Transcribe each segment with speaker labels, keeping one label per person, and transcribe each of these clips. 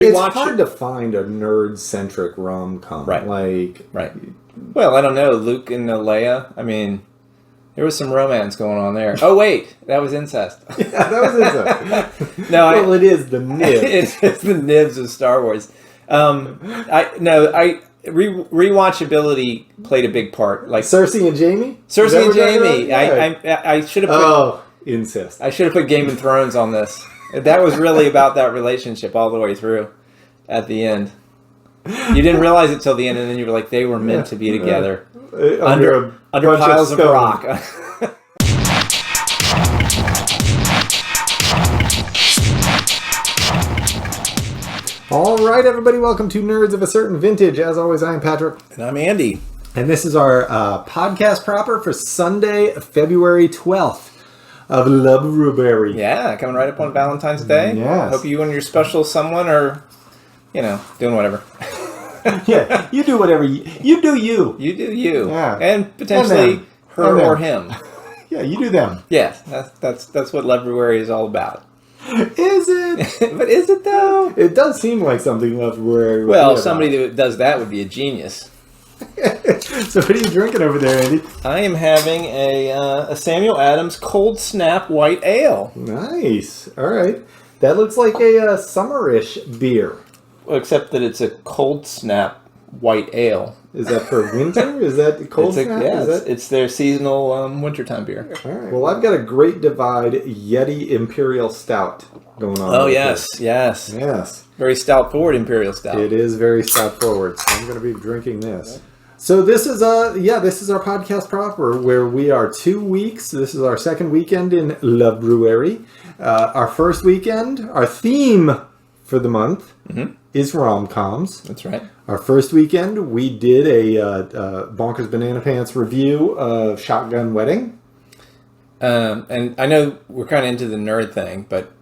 Speaker 1: It's hard to find a nerd-centric rom-com.
Speaker 2: Right.
Speaker 1: Right.
Speaker 2: Well, I don't know. Luke and Leia. I mean, there was some romance going on there. Oh, wait. That was incest.
Speaker 1: Yeah, that was incest.
Speaker 2: No,
Speaker 1: well, it is the nibs.
Speaker 2: It's the nibs of Star Wars. Rewatchability played a big part. Like
Speaker 1: Cersei and Jamie?
Speaker 2: Cersei and Jamie.
Speaker 1: Yeah.
Speaker 2: I should have put...
Speaker 1: Oh, incest.
Speaker 2: I should have put Game of Thrones on this. That was really about that relationship all the way through at the end. You didn't realize it till the end, and then you were like, they were meant to be together. Under piles of rock.
Speaker 1: All right, everybody, welcome to Nerds of a Certain Vintage. As always, I'm Patrick.
Speaker 2: And I'm Andy.
Speaker 1: And this is our podcast proper for Sunday, February 12th. Of Love-bruary.
Speaker 2: Yeah, coming right up on Valentine's Day.
Speaker 1: Yes.
Speaker 2: Hope you and your special someone are, doing whatever.
Speaker 1: Yeah, you do whatever you do. You.
Speaker 2: You do you.
Speaker 1: Yeah.
Speaker 2: And potentially her or him.
Speaker 1: Yeah, you do them.
Speaker 2: Yes, that's what Love-bruary is all about.
Speaker 1: Is it?
Speaker 2: But is it though?
Speaker 1: It does seem like something Love-bruary would
Speaker 2: Well,
Speaker 1: be
Speaker 2: somebody that does that would be a genius.
Speaker 1: So what are you drinking over there, Andy?
Speaker 2: I am having a Samuel Adams Cold Snap White Ale.
Speaker 1: Nice. All right. That looks like a summerish beer.
Speaker 2: Well, except that it's a Cold Snap White Ale.
Speaker 1: Is that for winter? Is that Cold Snap?
Speaker 2: Yeah, it's their seasonal wintertime beer.
Speaker 1: All right. Well, I've got a Great Divide Yeti Imperial Stout going on.
Speaker 2: Oh, yes.
Speaker 1: Yes.
Speaker 2: Very stout-forward Imperial Stout.
Speaker 1: It is very stout forward. So I'm going to be drinking this. So this is our podcast proper where we are 2 weeks. This is our second weekend in Love-bruary. Our first weekend, our theme for the month is Rom-Coms.
Speaker 2: That's right.
Speaker 1: Our first weekend, we did a Bonkers Banana Pants review of Shotgun Wedding.
Speaker 2: And I know we're kind of into the nerd thing, but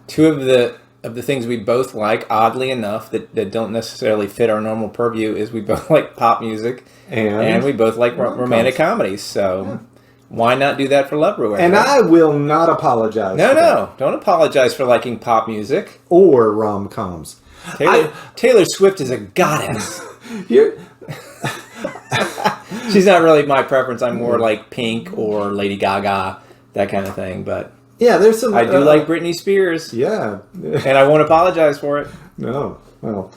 Speaker 2: two of the things we both like, oddly enough, that don't necessarily fit our normal purview, is we both like pop music and we both like romantic comedies. So why not do that for Love-bruary?
Speaker 1: And I will not apologize.
Speaker 2: No, don't apologize for liking pop music
Speaker 1: or rom-coms.
Speaker 2: Taylor Swift is a goddess.
Speaker 1: Here.
Speaker 2: She's not really my preference. I'm more like Pink or Lady Gaga, that kind of thing. But
Speaker 1: yeah, there's some.
Speaker 2: I do like Britney Spears.
Speaker 1: Yeah,
Speaker 2: and I won't apologize for it.
Speaker 1: No, well,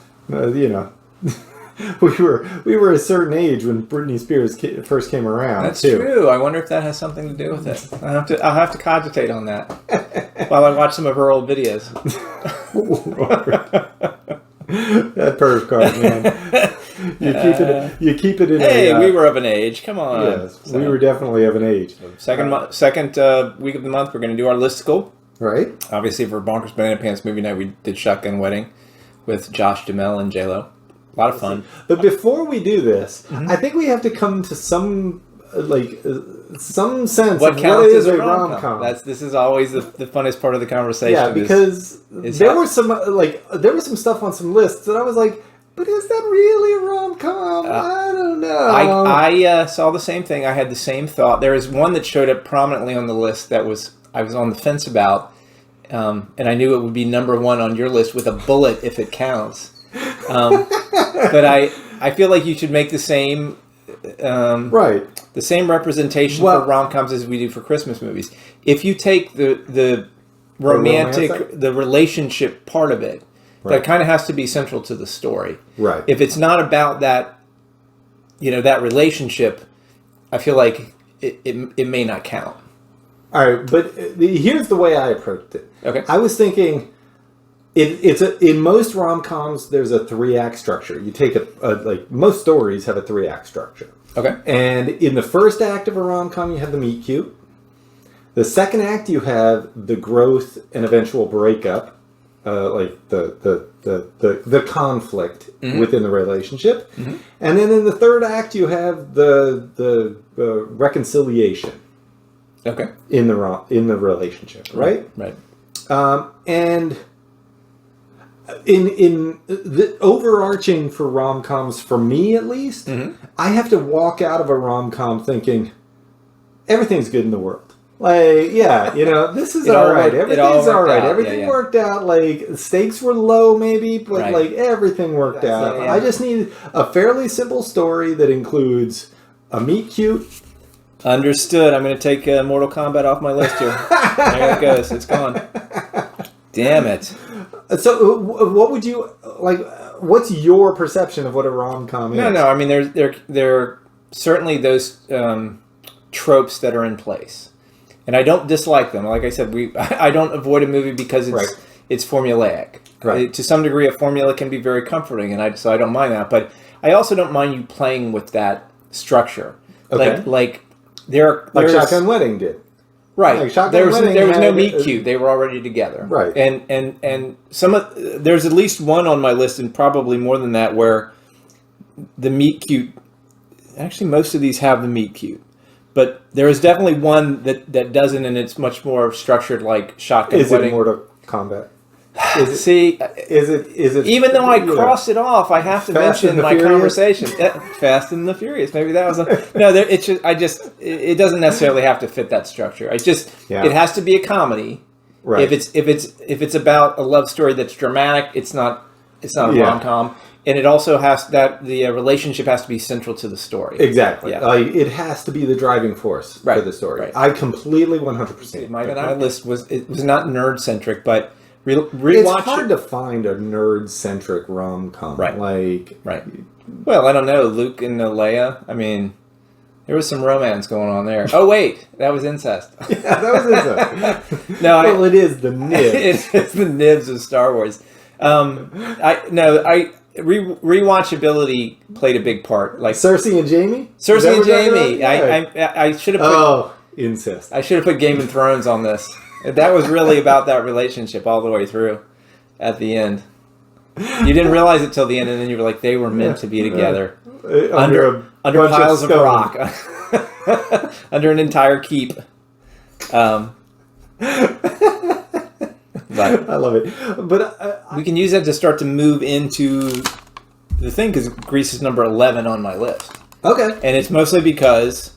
Speaker 1: we were a certain age when Britney Spears first came around.
Speaker 2: That's true. I wonder if that has something to do with it. I'll have to cogitate on that while I watch some of her old videos.
Speaker 1: That perv card, man. You keep it in.
Speaker 2: Hey, we were of an age. Come on.
Speaker 1: Yes, we were definitely of an age.
Speaker 2: Second week of the month, we're going to do our Listicle.
Speaker 1: Right.
Speaker 2: Obviously, for Bonkers Banana Pants movie night, we did Shotgun Wedding with Josh Duhamel and J-Lo. A lot of fun.
Speaker 1: But before we do this, I think we have to come to some sense
Speaker 2: what
Speaker 1: of
Speaker 2: counts
Speaker 1: what is
Speaker 2: as
Speaker 1: a rom-com.
Speaker 2: This is always the funnest part of the conversation.
Speaker 1: Yeah, because there was some stuff on some lists that I was like, but is that really a rom-com? I don't know.
Speaker 2: I saw the same thing. I had the same thought. There is one that showed up prominently on the list that I was on the fence about, and I knew it would be number one on your list with a bullet if it counts. But I feel like you should make the same the same representation for rom-coms as we do for Christmas movies. If you take the romantic, the relationship part of it, that kind of has to be central to the story.
Speaker 1: Right.
Speaker 2: If it's not about that, that relationship, I feel like it may not count.
Speaker 1: All right, but here's the way I approached it.
Speaker 2: Okay.
Speaker 1: I was thinking, in most rom-coms, there's a 3-act structure. You take most stories have a 3-act structure.
Speaker 2: Okay.
Speaker 1: And in the first act of a rom-com, you have the meet cute. The second act, you have the growth and eventual breakup, like the conflict within the relationship. Mm-hmm. And then in the third act, you have the reconciliation.
Speaker 2: Okay.
Speaker 1: In the relationship, right?
Speaker 2: Right.
Speaker 1: And in the overarching for rom-coms, for me at least, I have to walk out of a rom-com thinking everything's good in the world. Like, yeah, this is
Speaker 2: It all
Speaker 1: all right.
Speaker 2: worked- it all
Speaker 1: Everything's all
Speaker 2: worked
Speaker 1: right.
Speaker 2: out.
Speaker 1: Everything
Speaker 2: Yeah, yeah.
Speaker 1: worked out. Like, stakes were low, maybe, but
Speaker 2: Right.
Speaker 1: like everything worked out.
Speaker 2: yeah.
Speaker 1: I just need a fairly simple story that includes a meet cute.
Speaker 2: Understood. I'm going to take Mortal Kombat off my list here. There it goes. It's gone. Damn it.
Speaker 1: So, what would you like? What's your perception of what a rom-com is?
Speaker 2: No. I mean, there are certainly those tropes that are in place, and I don't dislike them. Like I said, I don't avoid a movie because it's formulaic.
Speaker 1: Right.
Speaker 2: To some degree, a formula can be very comforting, and so I don't mind that. But I also don't mind you playing with that structure.
Speaker 1: Okay.
Speaker 2: Like
Speaker 1: Shotgun Wedding did.
Speaker 2: Right.
Speaker 1: Like Shotgun
Speaker 2: there was
Speaker 1: Wedding
Speaker 2: no
Speaker 1: had-
Speaker 2: meet cute. They were already together.
Speaker 1: Right.
Speaker 2: And there's at least one on my list, and probably more than that, where the meet cute. Actually, most of these have the meet cute, but there is definitely one that doesn't, and it's much more structured, like Shotgun
Speaker 1: Is
Speaker 2: Wedding.
Speaker 1: it Mortal Kombat?
Speaker 2: See,
Speaker 1: Is it?
Speaker 2: even though I crossed it off, I have to
Speaker 1: Fast
Speaker 2: mention
Speaker 1: and the
Speaker 2: my
Speaker 1: Furious?
Speaker 2: conversation. Fast and the Furious. Maybe that was it doesn't necessarily have to fit that structure. It has to be a comedy.
Speaker 1: Right.
Speaker 2: If it's about a love story that's dramatic, it's not a rom-com, and it also has that the relationship has to be central to the story.
Speaker 1: Exactly.
Speaker 2: Yeah.
Speaker 1: It has to be the driving force for the story.
Speaker 2: Right.
Speaker 1: I completely 100%.
Speaker 2: My list was not nerd centric, but
Speaker 1: It's
Speaker 2: rewatch.
Speaker 1: hard to find a nerd-centric rom-com.
Speaker 2: Right.
Speaker 1: Like,
Speaker 2: Right. Well, I don't know. Luke and Leia. I mean, there was some romance going on there. Oh wait, that was incest.
Speaker 1: yeah, that was it.
Speaker 2: No,
Speaker 1: well, it is the nib.
Speaker 2: it's the nibs of Star Wars. Rewatchability played a big part. Like
Speaker 1: Cersei and Jamie. Is
Speaker 2: Cersei
Speaker 1: that
Speaker 2: and
Speaker 1: what you're talking
Speaker 2: Jamie.
Speaker 1: about? Yeah.
Speaker 2: I should have put
Speaker 1: incest.
Speaker 2: I should have put Game of Thrones on this. That was really about that relationship all the way through. At the end, you didn't realize it till the end, and then you were like, they were meant to be together under piles of rock, under an entire keep. But
Speaker 1: I love it. But
Speaker 2: we can use that to start to move into the thing, because Grease is number 11 on my list,
Speaker 1: okay,
Speaker 2: and it's mostly because,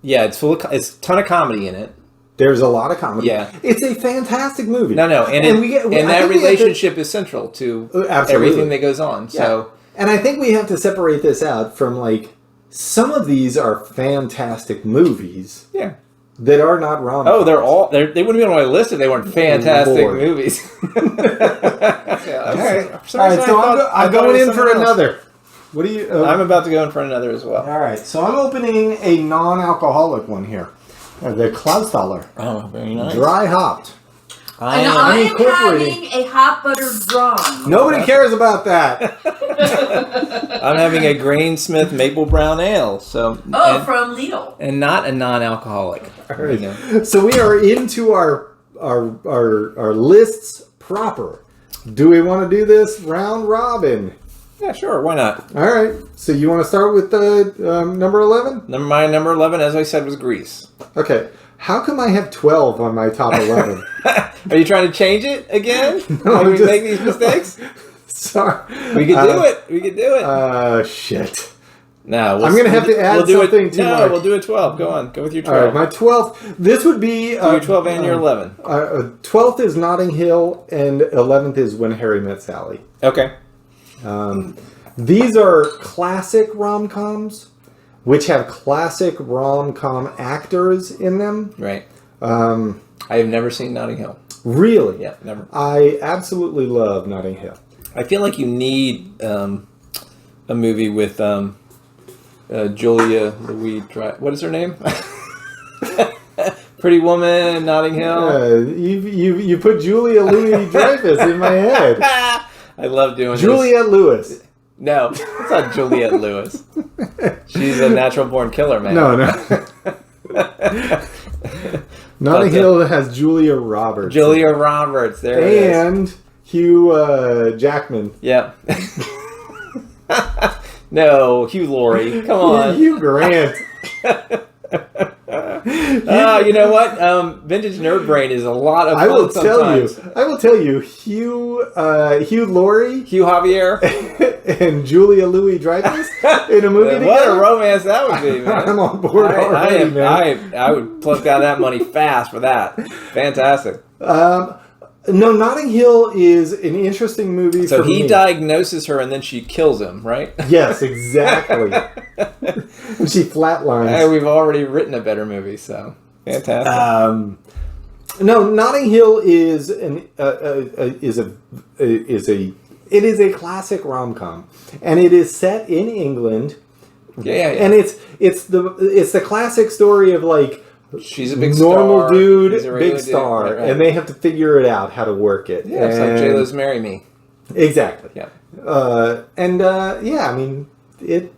Speaker 2: it's it's a ton of comedy in it.
Speaker 1: there's a lot of comedy.
Speaker 2: Yeah.
Speaker 1: It's a fantastic movie.
Speaker 2: No, and that
Speaker 1: we have
Speaker 2: relationship is central to
Speaker 1: Absolutely.
Speaker 2: everything that goes on.
Speaker 1: Yeah.
Speaker 2: So,
Speaker 1: and I think we have to separate this out from like some of these are fantastic movies
Speaker 2: yeah.
Speaker 1: that are not rom.
Speaker 2: Oh, they wouldn't be on my list if they weren't fantastic
Speaker 1: Lord.
Speaker 2: movies.
Speaker 1: All right, so I'm going in for another. What do you?
Speaker 2: I'm about to go in for another as well.
Speaker 1: All right, so I'm opening a non-alcoholic one here. The Klausthaler,
Speaker 2: Oh, very nice.
Speaker 1: dry hopped.
Speaker 3: And I am
Speaker 1: incorporating-
Speaker 3: having a hot buttered rum.
Speaker 1: Nobody cares about that.
Speaker 2: I'm having a Grainsmith Maple Brown Ale, so
Speaker 3: From Lidl.
Speaker 2: and not a non-alcoholic.
Speaker 1: Right. So we are into our lists proper. Do we want to do this round robin?
Speaker 2: Yeah, sure. Why not?
Speaker 1: All right. So you want to start with number 11?
Speaker 2: My number 11, as I said, was Grease.
Speaker 1: Okay. How come I have 12 on my top 11?
Speaker 2: Are you trying to change it again?
Speaker 1: No,
Speaker 2: Like
Speaker 1: I'm
Speaker 2: we
Speaker 1: just-
Speaker 2: make these mistakes?
Speaker 1: Sorry.
Speaker 2: We could do it. We could do it.
Speaker 1: Shit.
Speaker 2: No,
Speaker 1: I'm gonna have to add something to my-
Speaker 2: we'll do a 12. Go on. Go with your
Speaker 1: All
Speaker 2: 12.
Speaker 1: right. My 12th. This would be...
Speaker 2: Do your 12 and your 11.
Speaker 1: 12th is Notting Hill and 11th is When Harry Met Sally.
Speaker 2: Okay.
Speaker 1: These are classic rom-coms, which have classic rom-com actors in them.
Speaker 2: Right. I have never seen Notting Hill.
Speaker 1: Really?
Speaker 2: Yeah, never.
Speaker 1: I absolutely love Notting Hill.
Speaker 2: I feel like you need a movie with Julia Louis. What is her name? Pretty Woman, Notting Hill.
Speaker 1: You put Julia Louis-Dreyfus in my head.
Speaker 2: I love doing
Speaker 1: Juliette Lewis.
Speaker 2: this. No, it's not Juliette Lewis. She's a natural born killer, man.
Speaker 1: No. Notting Hill has Julia Roberts.
Speaker 2: Julia Roberts. There it is.
Speaker 1: And Hugh Jackman.
Speaker 2: Yeah. No, Hugh Laurie. Come on.
Speaker 1: Hugh Grant.
Speaker 2: You know what? Vintage Nerd Brain is a lot of fun
Speaker 1: I will
Speaker 2: sometimes.
Speaker 1: tell you, Hugh Laurie
Speaker 2: Hugh Javier.
Speaker 1: and Julia Louis-Dreyfus in a movie
Speaker 2: What
Speaker 1: together?
Speaker 2: a romance that would be, man.
Speaker 1: I'm on board already, man.
Speaker 2: I would pluck out that money fast for that. Fantastic.
Speaker 1: No, Notting Hill is an interesting movie
Speaker 2: So
Speaker 1: for me.
Speaker 2: he diagnoses her and then she kills him, right?
Speaker 1: Yes, exactly. She flatlines.
Speaker 2: We've already written a better movie, so fantastic.
Speaker 1: No, Notting Hill is a classic rom-com, and it is set in England.
Speaker 2: Yeah.
Speaker 1: And it's the classic story of like
Speaker 2: She's a big
Speaker 1: normal
Speaker 2: star.
Speaker 1: dude,
Speaker 2: He's a regular
Speaker 1: big star,
Speaker 2: dude. Right.
Speaker 1: and they have to figure it out how to work it.
Speaker 2: Yeah, it's like J-Lo's Marry Me.
Speaker 1: Exactly.
Speaker 2: Yeah.
Speaker 1: I mean it.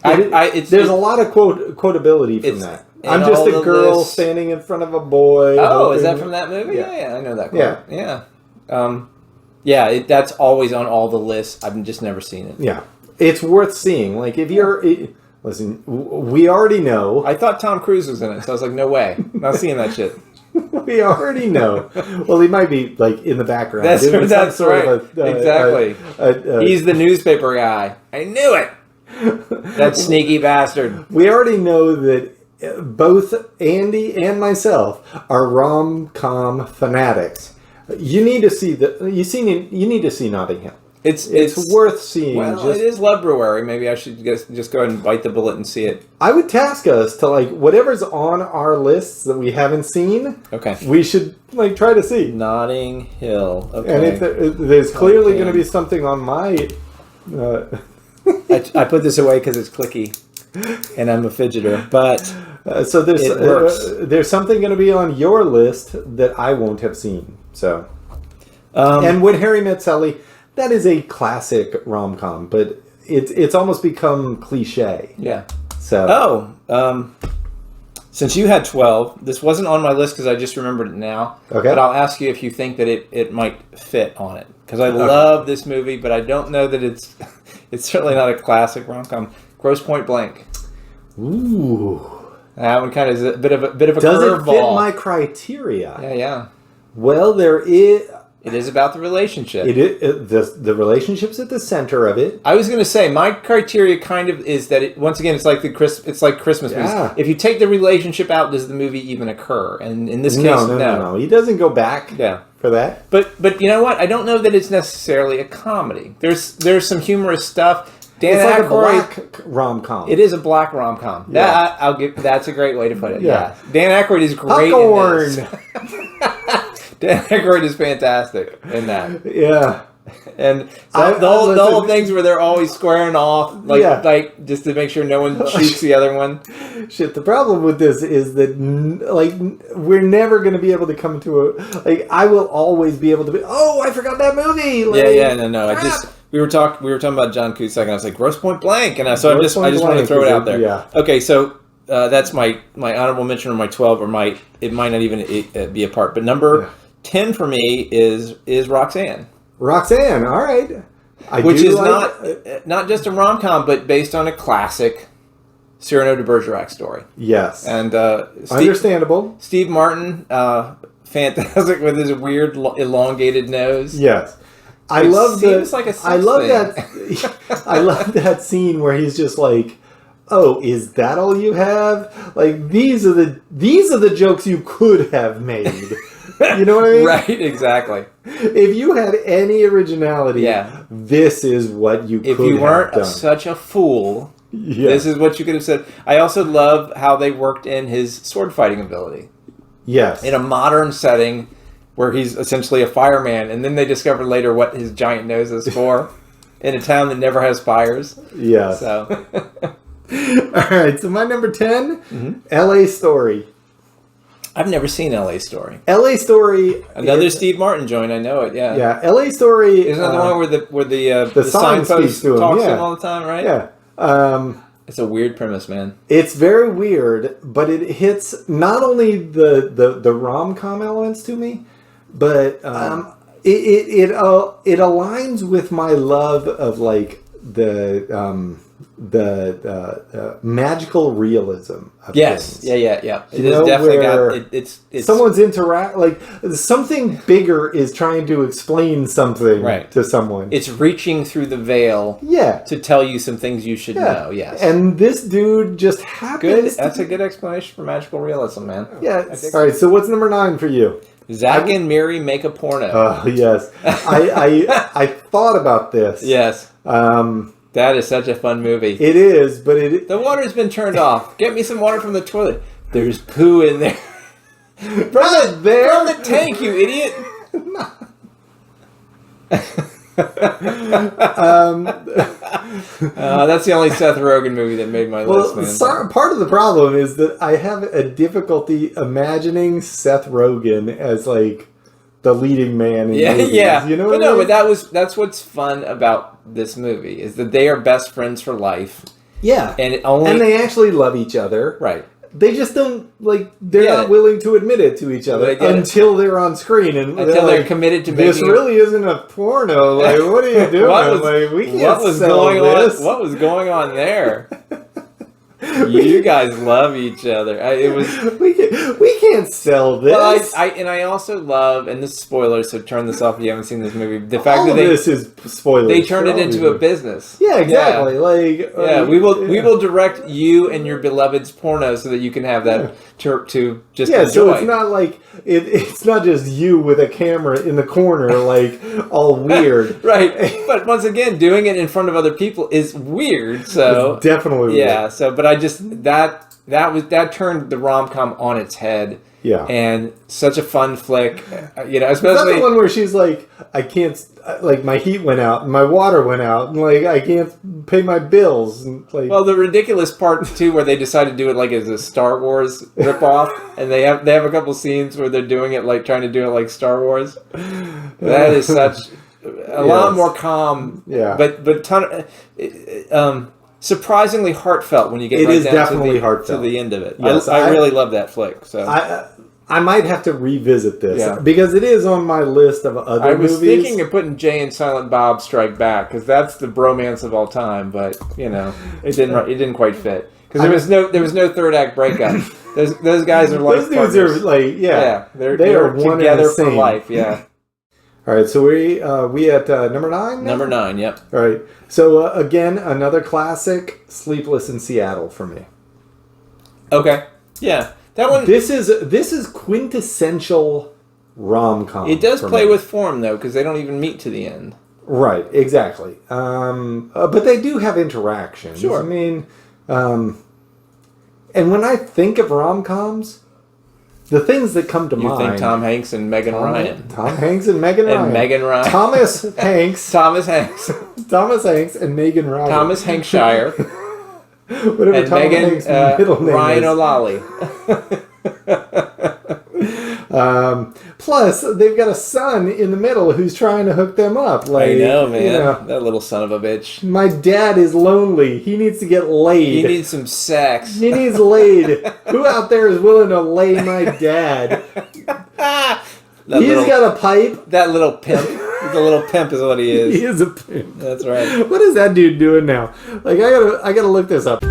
Speaker 1: There's a lot of quotability from that. I'm just a girl standing in front of a boy.
Speaker 2: Oh, is that from that movie? Yeah, I know that quote. Yeah. That's always on all the lists. I've just never seen it.
Speaker 1: Yeah, it's worth seeing. Like if you're listen, we already know.
Speaker 2: I thought Tom Cruise was in it, so I was like, no way, not seeing that shit.
Speaker 1: We already know. Well, he might be like in the background.
Speaker 2: That's right. Exactly. He's the newspaper guy. I knew it. That sneaky bastard.
Speaker 1: We already know that both Andy and myself are rom-com fanatics. You need to see You need to see Notting Hill. It's worth seeing.
Speaker 2: Well, it is Love-bruary. Maybe I should just go ahead and bite the bullet and see it.
Speaker 1: I would task us to like whatever's on our lists that we haven't seen.
Speaker 2: Okay.
Speaker 1: We should like try to see
Speaker 2: Notting Hill. Okay.
Speaker 1: And if there's clearly going to be something on my.
Speaker 2: I put this away because it's clicky, and I'm a fidgeter. But
Speaker 1: so there's something going to be on your list that I won't have seen. So, and When Harry Met Sally, that is a classic rom-com, but it's almost become cliche.
Speaker 2: Yeah.
Speaker 1: So.
Speaker 2: Since you had 12, this wasn't on my list because I just remembered it now.
Speaker 1: Okay.
Speaker 2: But I'll ask you if you think that it might fit on it, because I love this movie, but I don't know that it's certainly not a classic rom-com. Grosse Point Blank.
Speaker 1: Ooh.
Speaker 2: That one kind of is a bit of a curveball.
Speaker 1: Does it fit my criteria?
Speaker 2: Yeah.
Speaker 1: Well, there is.
Speaker 2: It is about the relationship.
Speaker 1: The relationship's at the center of it.
Speaker 2: I was going to say my criteria kind of is that once again it's like Christmas movies. If you take the relationship out, does the movie even occur? And in this case, no.
Speaker 1: He doesn't go back. For that.
Speaker 2: But you know what? I don't know that it's necessarily a comedy. There's some humorous stuff.
Speaker 1: It's like a black rom-com.
Speaker 2: It is a black rom-com.
Speaker 1: Yeah.
Speaker 2: I'll give. That's a great way to put it.
Speaker 1: Yeah.
Speaker 2: Dan Aykroyd is great
Speaker 1: Popcorn.
Speaker 2: in this. Dan Aykroyd is fantastic in that.
Speaker 1: Yeah.
Speaker 2: And the whole things where they're always squaring off, like just to make sure no one shoots the other one.
Speaker 1: Shit, the problem with this is that we're never going to be able to come to I will always be able to be. Oh, I forgot that movie.
Speaker 2: No. We were talking about John Cusack, and I was like, Grosse Point Blank, and I just wanted to throw it out there. Yeah. Okay, so that's my honorable mention, or my 12, or it might not even be a part, but number 10 for me is Roxanne.
Speaker 1: Roxanne, all right.
Speaker 2: Which is not just a rom-com, but based on a classic Cyrano de Bergerac story.
Speaker 1: Yes.
Speaker 2: And
Speaker 1: understandable.
Speaker 2: Steve Martin, fantastic with his weird elongated nose.
Speaker 1: Yes. I love
Speaker 2: that
Speaker 1: scene where he's just like, "Oh, is that all you have? Like these are the jokes you could have made." You know what I mean?
Speaker 2: Right, exactly.
Speaker 1: If you had any originality, this is what you could have done. If you weren't
Speaker 2: such a fool, this is what you could have said. I also love how they worked in his sword fighting ability.
Speaker 1: Yes.
Speaker 2: In a modern setting where he's essentially a fireman, and then they discover later what his giant nose is for in a town that never has fires.
Speaker 1: Yes.
Speaker 2: So.
Speaker 1: All right, so my number 10, L.A. Story.
Speaker 2: I've never seen L.A. Story.
Speaker 1: L.A. Story.
Speaker 2: Another Steve Martin joint. I know it. Yeah.
Speaker 1: Yeah. L.A. Story.
Speaker 2: Isn't that the one where the signpost talks to him all the time? Right.
Speaker 1: Yeah.
Speaker 2: It's a weird premise, man.
Speaker 1: It's very weird, but it hits not only the rom-com elements to me, but it aligns with my love of like the magical realism of
Speaker 2: Yes.
Speaker 1: things.
Speaker 2: Yeah. It
Speaker 1: You
Speaker 2: is
Speaker 1: know,
Speaker 2: definitely
Speaker 1: where
Speaker 2: got it's
Speaker 1: someone's like something bigger is trying to explain something
Speaker 2: Right.
Speaker 1: to someone.
Speaker 2: it's reaching through the veil
Speaker 1: Yeah.
Speaker 2: to tell you some things you should know. Yes.
Speaker 1: And this dude just
Speaker 2: good.
Speaker 1: happens
Speaker 2: That's a good explanation for magical realism, man.
Speaker 1: Yeah.
Speaker 2: I dig
Speaker 1: All right, so what's number 9 for you?
Speaker 2: Zach and Miri make a porno.
Speaker 1: Oh, yes. I thought about this.
Speaker 2: Yes. That is such a fun movie.
Speaker 1: It is, but
Speaker 2: The water's been turned off. Get me some water from the toilet. There's poo in there. From the tank, you idiot. That's the only Seth Rogen movie that made my list, man.
Speaker 1: Part of the problem is that I have a difficulty imagining Seth Rogen as like the leading man in movies.
Speaker 2: Yeah.
Speaker 1: You know
Speaker 2: but
Speaker 1: what I mean?
Speaker 2: but that's what's fun about this movie is that they are best friends for life.
Speaker 1: Yeah.
Speaker 2: And
Speaker 1: they actually love each other.
Speaker 2: Right.
Speaker 1: They just don't they're not willing to admit it to each other until they're on screen and
Speaker 2: until they're committed to making
Speaker 1: this really isn't a porno. Like, what are you doing? We can't sell this.
Speaker 2: What was going on there? You guys love each other.
Speaker 1: We can't sell this.
Speaker 2: Well, I also love, and this is spoilers, so turn this off if you haven't seen this movie. The fact that
Speaker 1: this is spoilers.
Speaker 2: They turned it into a business.
Speaker 1: Yeah, exactly.
Speaker 2: We will direct you and your beloved's porno so that you can have that to just enjoy.
Speaker 1: So it's not like it's not just you with a camera in the corner like all weird.
Speaker 2: Right. But once again, doing it in front of other people is weird. So
Speaker 1: it's definitely weird.
Speaker 2: Yeah. So, but I just that turned the rom-com on its head.
Speaker 1: Yeah.
Speaker 2: And such a fun flick, especially
Speaker 1: Is that the one where she's like, I can't, like my heat went out and my water went out and like I can't pay my bills. And, like,
Speaker 2: well, the ridiculous part too, where they decided to do it like as a Star Wars ripoff, and they have a couple scenes where they're doing it like trying to do it like Star Wars. That is such a lot more calm.
Speaker 1: Yeah.
Speaker 2: But surprisingly heartfelt when you get to the end of it.
Speaker 1: Yes,
Speaker 2: I really love that flick. So
Speaker 1: I might have to revisit this because it is on my list of other movies.
Speaker 2: I was thinking of putting Jay and Silent Bob Strike Back because that's the bromance of all time, but it didn't quite fit because there was no third act breakup. Those guys are like
Speaker 1: those dudes are like they are
Speaker 2: together for life. Yeah.
Speaker 1: All right, so we at number 9 now?
Speaker 2: Number 9, yep.
Speaker 1: All right, so again, another classic, Sleepless in Seattle for me.
Speaker 2: Okay, yeah, that one.
Speaker 1: This is quintessential rom-com.
Speaker 2: It does play with form though, because they don't even meet to the end.
Speaker 1: Right, exactly. But they do have interactions.
Speaker 2: Sure.
Speaker 1: I mean, and when I think of rom-coms, the things that come to mind...
Speaker 2: You think Tom Hanks and Megan Ryan.
Speaker 1: Tom Hanks and Megan Ryan.
Speaker 2: And Megan Ryan.
Speaker 1: Thomas Hanks.
Speaker 2: Thomas Hanks.
Speaker 1: Thomas Hanks and Megan Ryan.
Speaker 2: Thomas Hankshire.
Speaker 1: Whatever
Speaker 2: and
Speaker 1: Tom
Speaker 2: Megan
Speaker 1: Hanks' middle name
Speaker 2: Ryan
Speaker 1: is.
Speaker 2: O'Lally.
Speaker 1: Plus, they've got a son in the middle who's trying to hook them up. Like,
Speaker 2: I know, man. That little son of a bitch.
Speaker 1: My dad is lonely. He needs to get laid.
Speaker 2: He needs some sex.
Speaker 1: He needs laid. Who out there is willing to lay my dad? He's got a pipe.
Speaker 2: That little pimp. He's a little pimp is what he is.
Speaker 1: He is a pimp.
Speaker 2: That's right.
Speaker 1: What is that dude doing now? Like, I gotta look this up.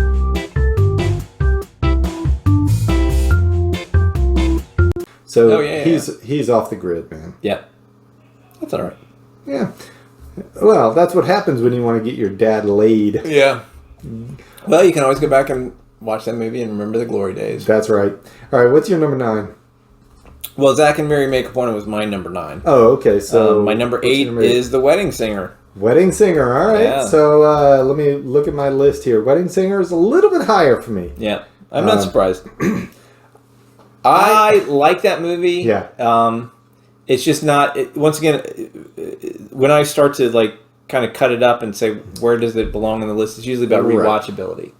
Speaker 1: So he's off the grid, man.
Speaker 2: Yep. That's all right.
Speaker 1: Yeah. Well, that's what happens when you want to get your dad laid.
Speaker 2: Yeah. Well, you can always go back and watch that movie and remember the glory days.
Speaker 1: That's right. All right, what's your number 9?
Speaker 2: Well, Zach and Miri Make a Porno was my number 9.
Speaker 1: Oh, okay. So
Speaker 2: my number 8 is The Wedding Singer.
Speaker 1: Wedding Singer. All right. Yeah. So let me look at my list here. Wedding Singer is a little bit higher for me.
Speaker 2: Yeah. I'm not surprised. I like that movie.
Speaker 1: Yeah.
Speaker 2: It's just not. Once again, when I start to like kind of cut it up and say where does it belong on the list, it's usually about rewatchability.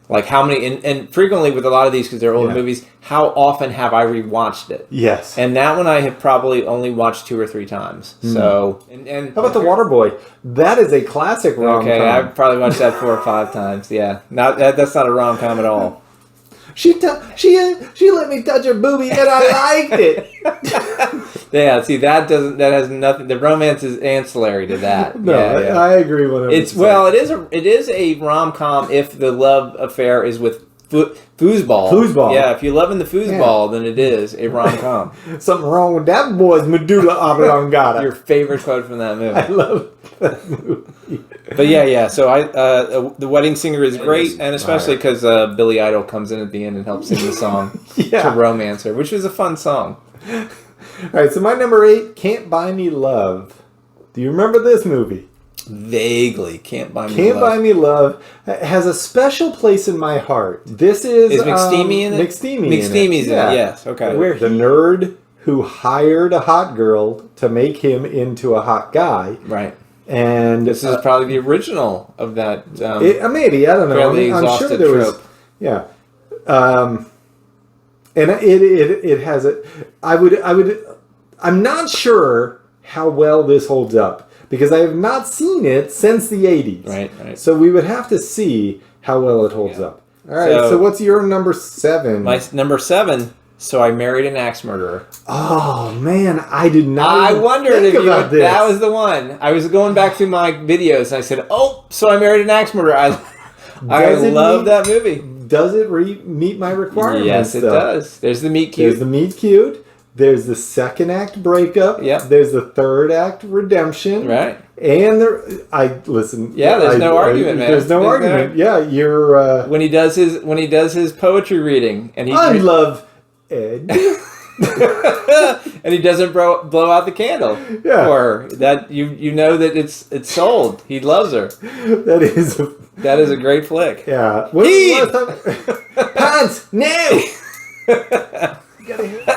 Speaker 2: Like how many, and frequently with a lot of these because they're older movies, how often have I rewatched it?
Speaker 1: Yes.
Speaker 2: And that one I have probably only watched 2 or 3 times. So and
Speaker 1: how about The Waterboy? That is a classic rom-com.
Speaker 2: Okay, I've probably watched that 4 or 5 times. Yeah, that's not a rom-com at all.
Speaker 1: She let me touch her boobie and I liked it.
Speaker 2: Yeah, see that has nothing. The romance is ancillary to that.
Speaker 1: No,
Speaker 2: yeah.
Speaker 1: I agree 100%.
Speaker 2: It is a rom-com if the love affair is with foosball.
Speaker 1: Foosball.
Speaker 2: Yeah, if you're loving the foosball, then it is a rom-com.
Speaker 1: Something wrong with that boy's medulla oblongata.
Speaker 2: Your favorite quote from that movie.
Speaker 1: I love that movie.
Speaker 2: But yeah. So The Wedding Singer is great, and especially because Billy Idol comes in at the end and helps sing the song to romance her, which was a fun song.
Speaker 1: All right, so my number 8, Can't Buy Me Love. Do you remember this movie?
Speaker 2: Vaguely, Can't Buy Me
Speaker 1: Can't
Speaker 2: Love.
Speaker 1: Buy Me Love has a special place in my heart. This is
Speaker 2: McSteamy in it? McSteamy's in it, yes. Okay.
Speaker 1: Where the nerd who hired a hot girl to make him into a hot guy.
Speaker 2: Right.
Speaker 1: And
Speaker 2: this is probably the original of that.
Speaker 1: Maybe, I don't know.
Speaker 2: Fairly
Speaker 1: I'm sure
Speaker 2: exhausted
Speaker 1: there was.
Speaker 2: trope.
Speaker 1: Yeah. And it has a. I'm not sure how well this holds up because I have not seen it since the 80s.
Speaker 2: Right.
Speaker 1: So we would have to see how well it holds up. All right. So what's your number 7?
Speaker 2: My number 7. So I Married an Axe Murderer.
Speaker 1: Oh man, I did not.
Speaker 2: I wondered
Speaker 1: think
Speaker 2: if
Speaker 1: about this.
Speaker 2: That was the one. I was going back through my videos and I said, "Oh, So I Married an Axe Murderer." I love that movie.
Speaker 1: Does it meet my requirements?
Speaker 2: Yes, it does. There's the meet cute.
Speaker 1: There's the meet cute. There's the second act breakup.
Speaker 2: Yep.
Speaker 1: There's the third act redemption.
Speaker 2: Right.
Speaker 1: And listen.
Speaker 2: Yeah, there's no argument, man.
Speaker 1: There's no argument. Yeah, you're.
Speaker 2: When he does his poetry reading, and
Speaker 1: I love Ed.
Speaker 2: and he doesn't blow out the candle.
Speaker 1: Yeah.
Speaker 2: Or that you know that it's sold. He loves her.
Speaker 1: That is
Speaker 2: a great flick.
Speaker 1: Yeah. When was the last time? Hans, no.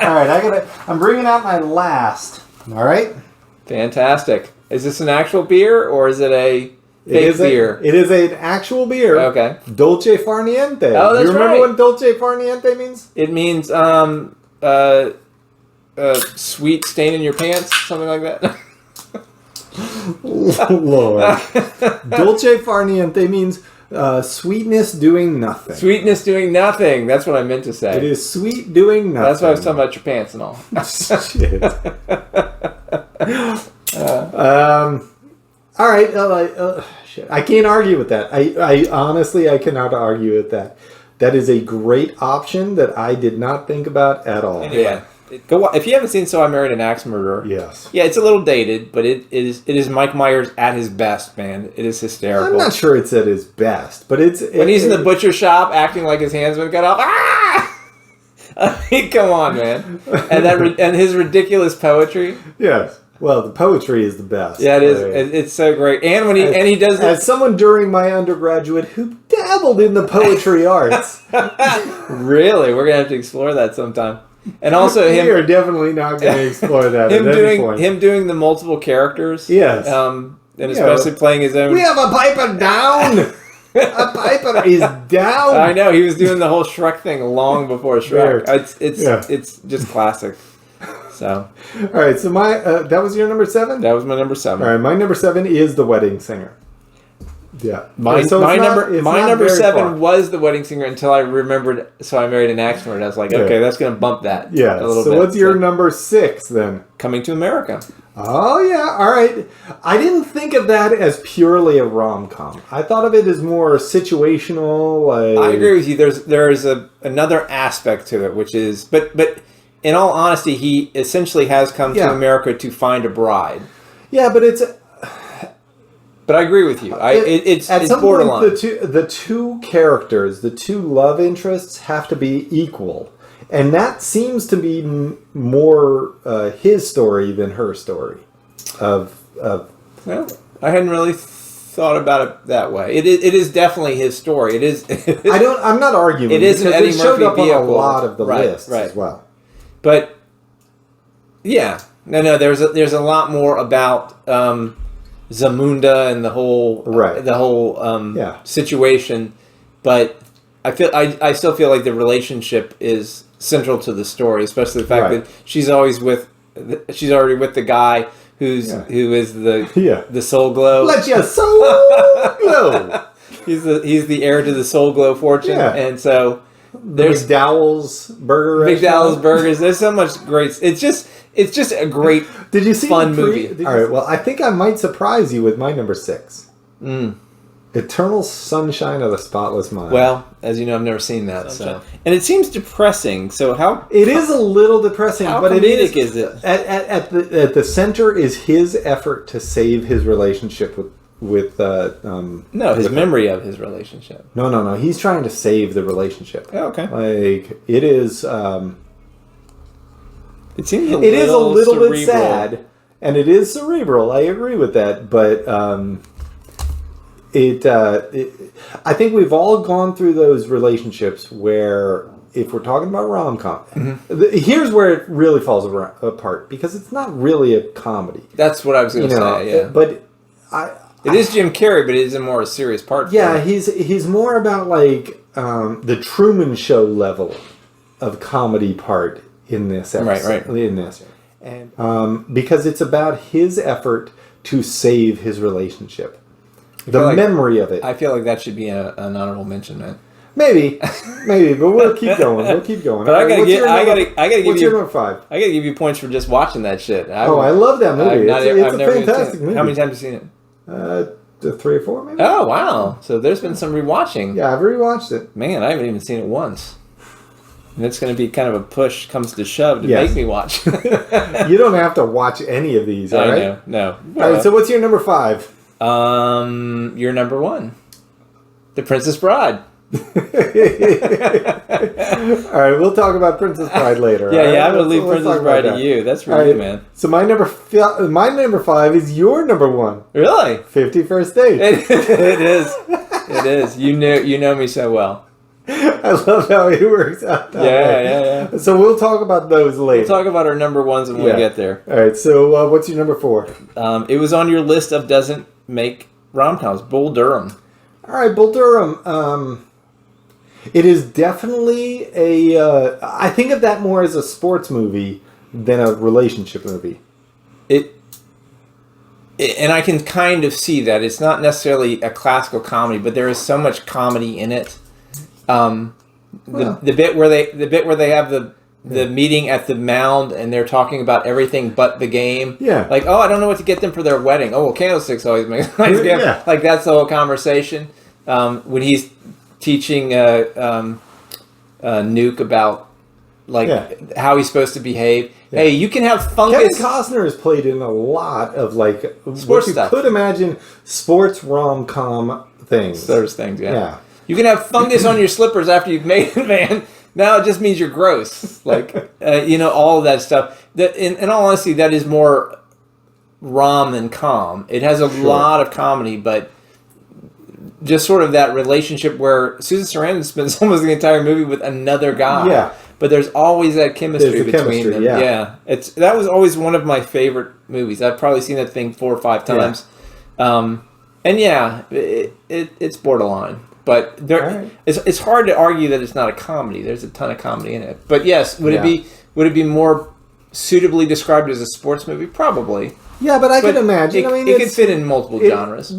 Speaker 1: All right, I'm bringing out my last. All right.
Speaker 2: Fantastic. Is this an actual beer or is it a fake beer?
Speaker 1: It is an actual beer.
Speaker 2: Okay.
Speaker 1: Dolce far niente.
Speaker 2: Oh, that's
Speaker 1: you remember
Speaker 2: right.
Speaker 1: what dolce far niente means?
Speaker 2: It means sweet stain in your pants, something like that.
Speaker 1: Lord. Dolce far niente means sweetness doing nothing.
Speaker 2: Sweetness doing nothing. That's what I meant to say.
Speaker 1: It is sweet doing nothing.
Speaker 2: That's why I was talking about your pants and all.
Speaker 1: Shit. All right. Shit. I can't argue with that. I honestly, I cannot argue with that. That is a great option that I did not think about at all.
Speaker 2: Yeah. If you haven't seen So I Married an Axe Murderer.
Speaker 1: Yes.
Speaker 2: Yeah, it's a little dated, but it is Mike Myers at his best, man. It is hysterical.
Speaker 1: I'm not sure it's at his best, but
Speaker 2: when he's in the butcher shop acting like his hand's been cut off. Ah! I mean, come on, man. And his ridiculous poetry.
Speaker 1: Yes. Well, the poetry is the best.
Speaker 2: Yeah, it is. It's so great. And when he does
Speaker 1: as someone during my undergraduate who dabbled in the poetry arts.
Speaker 2: Really, we're gonna have to explore that sometime. And also
Speaker 1: we are definitely not going to explore that at any point.
Speaker 2: Him doing the multiple characters.
Speaker 1: Yes.
Speaker 2: And especially playing his own.
Speaker 1: We have a piper down. A piper is down.
Speaker 2: I know he was doing the whole Shrek thing long before Shrek.
Speaker 1: Yeah.
Speaker 2: It's just classic. So.
Speaker 1: All right. So that was your number 7.
Speaker 2: That was my number 7.
Speaker 1: All right. My number 7 is The Wedding Singer. Yeah.
Speaker 2: My number 7 was The Wedding Singer until I remembered So I Married an Axe Murderer. I was like, okay, that's going to bump that.
Speaker 1: Yeah.
Speaker 2: A little bit.
Speaker 1: So what's your number 6 then?
Speaker 2: Coming to America.
Speaker 1: Oh yeah. All right. I didn't think of that as purely a rom-com. I thought of it as more situational.
Speaker 2: I agree with you. There's another aspect to it, which is but in all honesty, he essentially has come to America to find a bride.
Speaker 1: Yeah, but it's.
Speaker 2: But I agree with you. It's borderline.
Speaker 1: Point, the two characters, the two love interests, have to be equal, and that seems to be more his story than her story. Well,
Speaker 2: I hadn't really thought about it that way. It is definitely his story. It is.
Speaker 1: I'm not arguing.
Speaker 2: It is an Eddie Murphy
Speaker 1: showed up
Speaker 2: vehicle.
Speaker 1: on a lot of the lists as well.
Speaker 2: But yeah, no. There's a lot more about. Zamunda and the whole situation, but I still feel like the relationship is central to the story, especially the fact that she's already with the guy who is the Soul Glow.
Speaker 1: Let your soul glow.
Speaker 2: He's the heir to the Soul Glow fortune, and so There's
Speaker 1: McDowell's Burger
Speaker 2: Big
Speaker 1: Restaurant.
Speaker 2: Dallas Burgers. There's so much great. It's just a great.
Speaker 1: Did you see
Speaker 2: fun
Speaker 1: the
Speaker 2: movie?
Speaker 1: All right. Well, I think I might surprise you with my number 6. Eternal Sunshine of the Spotless Mind.
Speaker 2: Well, as you know, I've never seen that, so and it seems depressing. So how
Speaker 1: it is a little depressing,
Speaker 2: how
Speaker 1: but
Speaker 2: comedic is it?
Speaker 1: At the center is his effort to save his relationship with
Speaker 2: his memory of his relationship.
Speaker 1: No. He's trying to save the relationship.
Speaker 2: Oh, okay.
Speaker 1: Like it is.
Speaker 2: It seems
Speaker 1: It is a little
Speaker 2: cerebral.
Speaker 1: bit sad, and it is cerebral. I agree with that, but I think we've all gone through those relationships where, if we're talking about rom-com, here's where it really falls apart because it's not really a comedy.
Speaker 2: That's what I was going to say. Yeah,
Speaker 1: but
Speaker 2: it is Jim Carrey, but it is a more serious part.
Speaker 1: Yeah, he's more about like the Truman Show level of comedy part in this episode.
Speaker 2: Right.
Speaker 1: In this, and because it's about his effort to save his relationship, the memory of it.
Speaker 2: I feel like that should be an honorable mention, man.
Speaker 1: Maybe, but we'll keep going. But
Speaker 2: I gotta give
Speaker 1: what's
Speaker 2: you
Speaker 1: your number 5?
Speaker 2: I gotta give you points for just watching that shit.
Speaker 1: I love that movie. It's a fantastic movie.
Speaker 2: How many times have you seen it?
Speaker 1: 3 or 4, maybe.
Speaker 2: Oh wow! So there's been some rewatching.
Speaker 1: Yeah, I've rewatched it.
Speaker 2: Man, I haven't even seen it once. And it's going to be kind of a push comes to shove to make me watch.
Speaker 1: You don't have to watch any of these, all right?
Speaker 2: No.
Speaker 1: All right, so what's your number 5?
Speaker 2: Your number 1. The Princess Bride.
Speaker 1: All right, we'll talk about Princess Bride later.
Speaker 2: I'm going to leave Princess Bride to you. That's for you, man.
Speaker 1: So my number 5 is your number 1.
Speaker 2: Really?
Speaker 1: 51st Date.
Speaker 2: It is. It is. You know me so well.
Speaker 1: I love how it works out.
Speaker 2: Yeah.
Speaker 1: So we'll talk about those later.
Speaker 2: We'll talk about our number 1s when we get there.
Speaker 1: All right. So what's your number 4?
Speaker 2: It was on your list of doesn't make rom-coms. Bull Durham.
Speaker 1: All right, Bull Durham. It is definitely I think of that more as a sports movie than a relationship movie.
Speaker 2: And I can kind of see that it's not necessarily a classical comedy, but there is so much comedy in it. The bit where they have the meeting at the mound and they're talking about everything but the game.
Speaker 1: Yeah.
Speaker 2: Like, I don't know what to get them for their wedding. Oh, well, candlesticks always make nice gift.
Speaker 1: Yeah.
Speaker 2: Like that's the whole conversation. When he's teaching Nuke about how he's supposed to behave. Yeah. Hey, you can have fungus.
Speaker 1: Kevin Costner has played in a lot of like
Speaker 2: sports stuff.
Speaker 1: Could imagine sports rom-com things.
Speaker 2: Those things, yeah. You can have fungus on your slippers after you've made it, man. Now it just means you're gross. Like, all of that stuff. In all honesty, that is more rom than com. It has a lot of comedy, but just sort of that relationship where Susan Sarandon spends almost the entire movie with another guy.
Speaker 1: Yeah.
Speaker 2: But there's always that chemistry between them.
Speaker 1: Yeah.
Speaker 2: That was always one of my favorite movies. I've probably seen that thing 4 or 5 times. Yeah. It's borderline. But it's hard to argue that it's not a comedy. There's a ton of comedy in it. But yes, would it be more suitably described as a sports movie? Probably.
Speaker 1: Yeah, but I can imagine.
Speaker 2: It could fit in multiple genres.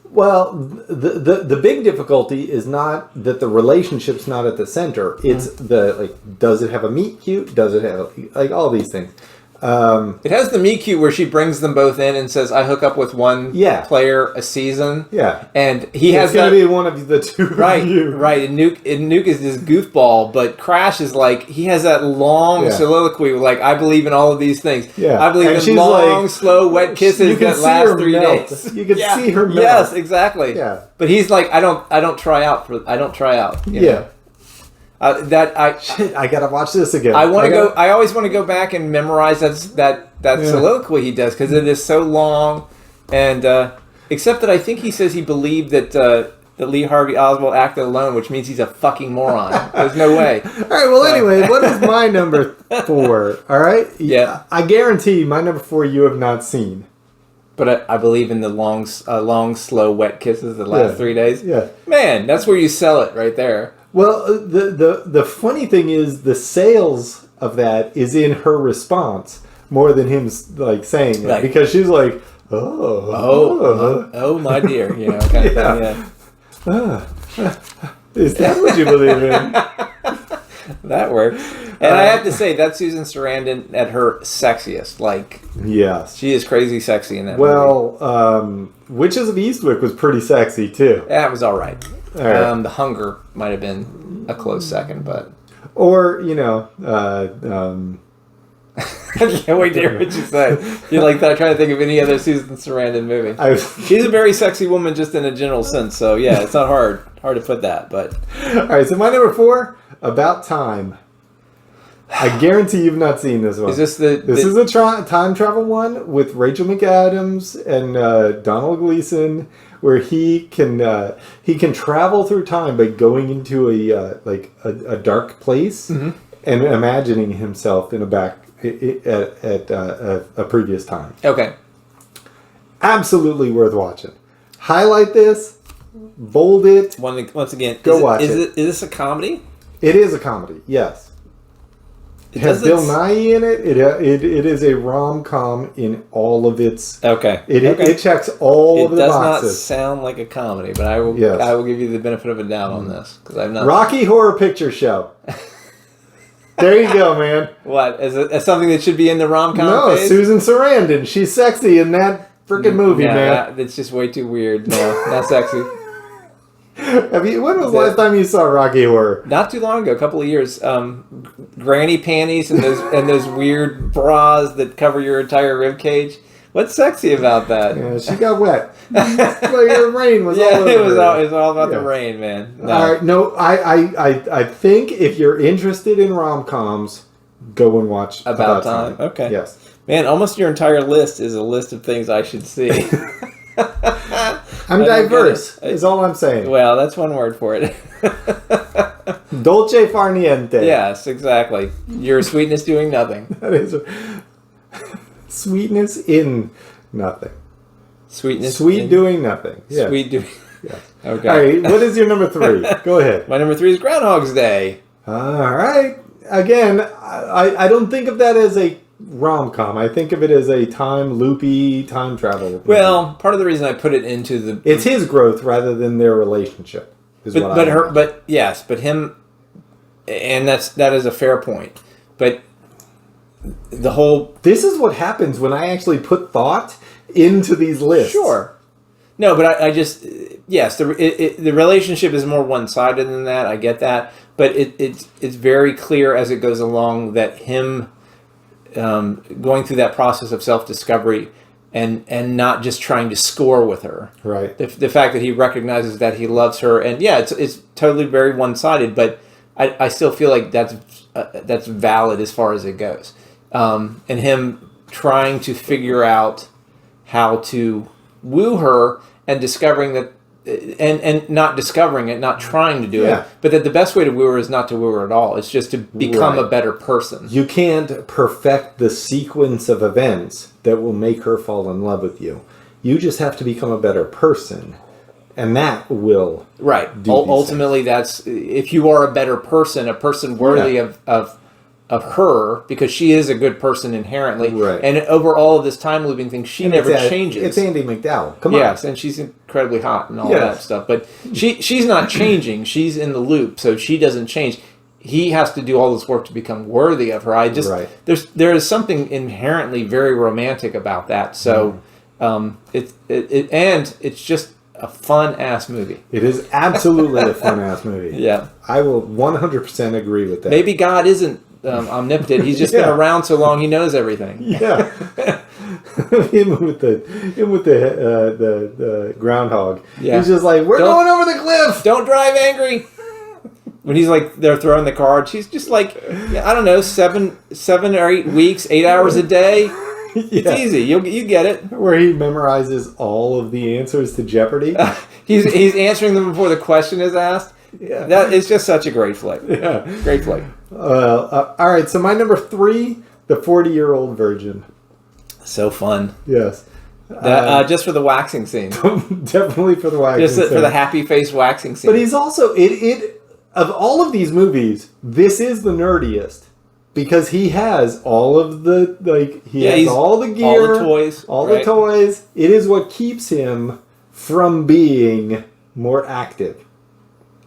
Speaker 1: Well, the big difficulty is not that the relationship's not at the center. It's does it have a meet cute? Does it have all these things?
Speaker 2: It has the meet cute where she brings them both in and says, "I hook up with one player a season."
Speaker 1: Yeah,
Speaker 2: and it's
Speaker 1: going to be one of the two.
Speaker 2: Right. And Nuke is this goofball, but Crash is like he has that long soliloquy, like I believe in all of these things.
Speaker 1: Yeah,
Speaker 2: I believe in long, slow, wet kisses that last 3 days.
Speaker 1: You can see her melt.
Speaker 2: Yes, exactly.
Speaker 1: Yeah,
Speaker 2: but he's like, I don't try out. You know?
Speaker 1: I gotta watch this again.
Speaker 2: I always want to go back and memorize that soliloquy he does because it is so long, and except that I think he says he believed that Lee Harvey Oswald acted alone, which means he's a fucking moron. There's no way.
Speaker 1: All right. Well, anyway, what is my number 4? All right.
Speaker 2: Yeah.
Speaker 1: I guarantee my number 4 you have not seen.
Speaker 2: But I believe in the long, slow, wet kisses that last 3 days.
Speaker 1: Yeah.
Speaker 2: Man, that's where you sell it right there.
Speaker 1: Well, the funny thing is the sales of that is in her response more than him saying it because she's like, oh,
Speaker 2: my dear, kind of thing. Yeah.
Speaker 1: Is that what you believe in?
Speaker 2: That works. And I have to say, that's Susan Sarandon at her sexiest. Like,
Speaker 1: Yes.
Speaker 2: she is crazy sexy in that movie.
Speaker 1: Well, Witches of Eastwick was pretty sexy too.
Speaker 2: That was all right.
Speaker 1: All right.
Speaker 2: The Hunger might have been a close second, but...
Speaker 1: Or,
Speaker 2: I can't wait to hear what you say. You're like trying to think of any other Susan Sarandon movie. She's a very sexy woman just in a general sense, so yeah, it's not hard to put that, but...
Speaker 1: All right, so my number 4, About Time. I guarantee you've not seen this one.
Speaker 2: Is this
Speaker 1: This is a time travel one with Rachel McAdams and Donald Gleason, where he can travel through time by going into a dark place and imagining himself in at a previous time.
Speaker 2: Okay.
Speaker 1: Absolutely worth watching. Highlight this, bold it.
Speaker 2: Once again,
Speaker 1: watch it.
Speaker 2: Is this a comedy?
Speaker 1: It is a comedy, yes. It has Bill Nighy in it. It is a rom-com in all of its...
Speaker 2: Okay.
Speaker 1: It checks all of the boxes.
Speaker 2: It does not sound like a comedy, but I will give you the benefit of a doubt on this, because I've not...
Speaker 1: Rocky Horror Picture Show. There you go, man.
Speaker 2: What? As something that should be in the rom-com
Speaker 1: No,
Speaker 2: phase?
Speaker 1: Susan Sarandon. She's sexy in that freaking movie, man.
Speaker 2: It's just way too weird. No, not sexy.
Speaker 1: When was the last time you saw Rocky Horror?
Speaker 2: Not too long ago, a couple of years. Granny panties and those weird bras that cover your entire rib cage. What's sexy about that?
Speaker 1: Yeah, she got wet. The rain was all over
Speaker 2: it was all about the rain, man. No.
Speaker 1: All right, no, I think if you're interested in rom-coms, go and watch About Time.
Speaker 2: Okay.
Speaker 1: Yes.
Speaker 2: Man, almost your entire list is a list of things I should see.
Speaker 1: I'm diverse, is all I'm saying.
Speaker 2: Well, that's one word for it.
Speaker 1: Dolce far niente.
Speaker 2: Yes, exactly. Your sweetness doing nothing.
Speaker 1: That is sweetness in nothing.
Speaker 2: Sweet
Speaker 1: doing nothing. Yes.
Speaker 2: Sweet doing...
Speaker 1: Yes.
Speaker 2: Okay.
Speaker 1: All right, what is your number 3? Go ahead.
Speaker 2: My number 3 is Groundhog's Day.
Speaker 1: All right. Again, I don't think of that as a rom-com. I think of it as a loopy time travel movie.
Speaker 2: Well, part of the reason I put it into the...
Speaker 1: It's his growth rather than their relationship.
Speaker 2: But him... And that is a fair point. But the whole...
Speaker 1: This is what happens when I actually put thought into these lists.
Speaker 2: Sure. No, but I just... Yes, the relationship is more one-sided than that. I get that. But it's very clear as it goes along that him going through that process of self-discovery and not just trying to score with her.
Speaker 1: Right.
Speaker 2: The fact that he recognizes that he loves her. And yeah, it's totally very one-sided, but I still feel like that's valid as far as it goes. And him trying to figure out how to woo her and discovering that, and not discovering it, not trying to do it, but that the best way to woo her is not to woo her at all. It's just to become a better person.
Speaker 1: You can't perfect the sequence of events that will make her fall in love with you. You just have to become a better person. And that will do
Speaker 2: ultimately, that's if you are a better person, a person worthy of her, because she is a good person inherently.
Speaker 1: Right.
Speaker 2: And over all of this time looping thing, she never changes.
Speaker 1: It's Andie MacDowell. Come on.
Speaker 2: Yes, and she's incredibly hot and all that stuff. But she's not changing. She's in the loop, so she doesn't change. He has to do all this work to become worthy of her. There is something inherently very romantic about that. So it's just a fun-ass movie.
Speaker 1: It is absolutely a fun-ass movie.
Speaker 2: Yeah.
Speaker 1: I will 100% agree with that.
Speaker 2: Maybe God isn't omnipotent. He's just been around so long he knows everything.
Speaker 1: Yeah. him with the groundhog. Yeah. He's just like, we're going over the cliff.
Speaker 2: Don't drive angry. When he's like, they're throwing the card, she's just like, I don't know, 7 or 8 weeks, 8 hours a day. It's easy. You get it.
Speaker 1: Where he memorizes all of the answers to Jeopardy.
Speaker 2: He's answering them before the question is asked.
Speaker 1: Yeah.
Speaker 2: That is just such a great flick.
Speaker 1: Yeah.
Speaker 2: Great flick.
Speaker 1: All right, so my number 3, The 40-Year-Old Virgin.
Speaker 2: So fun.
Speaker 1: Yes.
Speaker 2: Just for the waxing scene.
Speaker 1: Definitely for the waxing scene.
Speaker 2: Just for the happy face waxing scene.
Speaker 1: But he's also, of all of these movies, this is the nerdiest. Because he has all of the, he has all the gear.
Speaker 2: All the toys.
Speaker 1: The toys. It is what keeps him from being more active.